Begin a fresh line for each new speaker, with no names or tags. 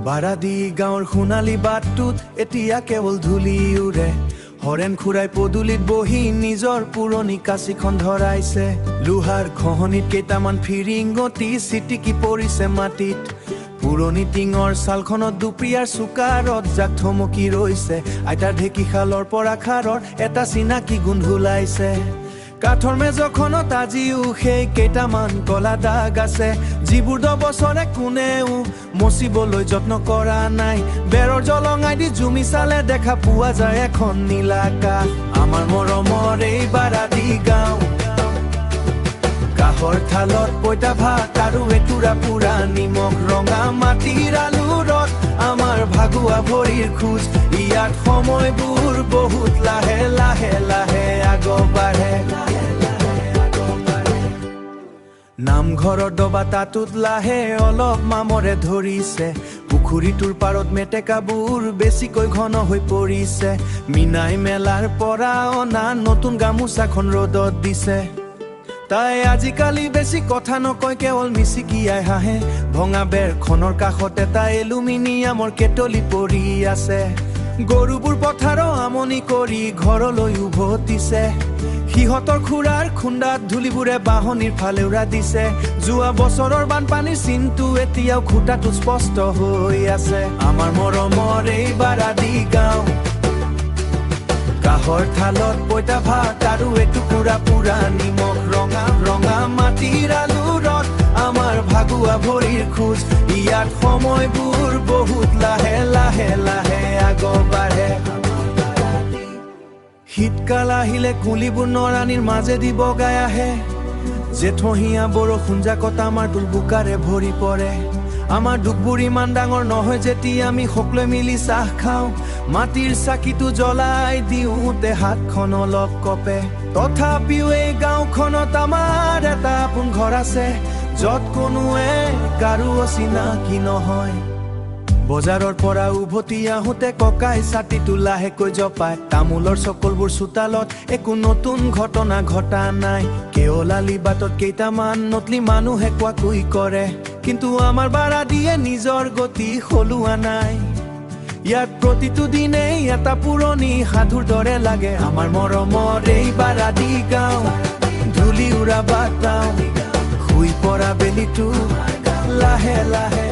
বাৰাদি গাঁৱৰ সোণালী বাটটোত এতিয়া কেৱল ধূলি উৰে হৰেণ খুৰাই পদুলিত বহি নিজৰ পুৰণি কাঁচিখন ধৰাইছে লোহাৰ ঘহনিত কেইটামান ফিৰিঙতি চিটিকি পৰিছে মাটিত পুৰণি টিঙৰ ছালখনত দুপৰীয়াৰ চুকাৰত জাক থমকি ৰৈছে আইতাৰ ঢেঁকীশালৰ পৰা খাৰৰ এটা চিনাকি গোন্ধ ওলাইছে কাঠৰ মেজখনত আজিও সেই কেইটামান কলা দাগ আছে যিবোৰ 10 বছৰে কোনেও মচিবলৈ যত্ন কৰা নাই বেৰৰ জলঙাই দি জুমি চালে দেখা পোৱা যায় এখন নীলা আকাশ আমাৰ মৰমৰ এই বাৰাদি গাঁও কাহৰ থালত পইতা ভাত আৰু এটুৰা পুৰা নিমখ ৰঙা মাটিৰ আলুৰত আমাৰ ভাগুৱা ভৰিৰ খোজ ইয়াত সময়বোৰ বহুত লাহে লাহে লাহে আগবাঢ়ে নামঘৰৰ দবা তাতুত লাহে অলপ মামৰে ধৰিছে পুখুৰীটোৰ পাৰত মেটেকাবোৰ বেছিকৈ ঘন হৈ পৰিছে মিনাই মেলাৰ পৰা অনা নতুন গামোচাখন ৰ'দত দিছে তাই আজিকালি বেছি কথা নকয় কেৱল মিচিকিয়াই হাঁহে ভঙা বেৰখনৰ কাষত এটা এলুমিনিয়ামৰ কেটলি পৰি আছে গৰুবোৰ পথাৰৰ আমনি কৰি ঘৰলৈ উভতিছে সিহঁতৰ খুৰাৰ খুন্দাত ধূলিবোৰে বাহনিৰ ফালে উৰা দিছে যোৱা বছৰৰ বানপানীৰ চিনটো এতিয়াও খুঁটাটো স্পষ্ট হৈ আছে আমাৰ মৰমৰ এই বাৰাদি গাঁও কাহৰ থালত পইতা ভাত আৰু এটুকুৰা পুৰা নিমখ ৰঙা ৰঙা মাটিৰ আলুৰত আমাৰ ভাগুৱা ভৰিৰ খোজ ইয়াত সময়বোৰ বহুত লাহে লাহে লাহে আগবাঢ়ে শীতকাল আহিলে কুলিবোৰ নৰাণীৰ মাজেদি বগাই আহে জেঠহিয়া বৰষুণ জাকত আমাৰ তুল বোকাৰে ভৰি পৰে আমাৰ দুখবোৰ ইমান ডাঙৰ নহয় যেতিয়া আমি সকলোৱে মিলি চাহ খাওঁ মাটিৰ চাকিটো জ্বলাই দিওঁতে হাতখন অলপ কপে তথাপিও এই গাঁওখনত আমাৰ এটা আপোন ঘৰ আছে য'ত কোনোৱে কাৰো অচিনাকি নহয় বজাৰৰ পৰা উভতি আহোঁতে ককাই ছাতিটো লাহেকৈ জপাই তামোলৰ চকলবোৰ চোতালত একো নতুন ঘটনা ঘটা নাই কেৱলালি বাটত কেইটামান নতলি মানুহে কোৱাকুই কৰে কিন্তু আমাৰ বাৰাদিয়ে নিজৰ গতি সলোৱা নাই ইয়াত প্ৰতিটো দিনেই এটা পুৰণি সাধুৰ দৰে লাগে আমাৰ মৰমৰ এই বাৰাদি গাঁও ধূলি উৰা বাটাও শুই পৰা বেলিটো লাহে লাহে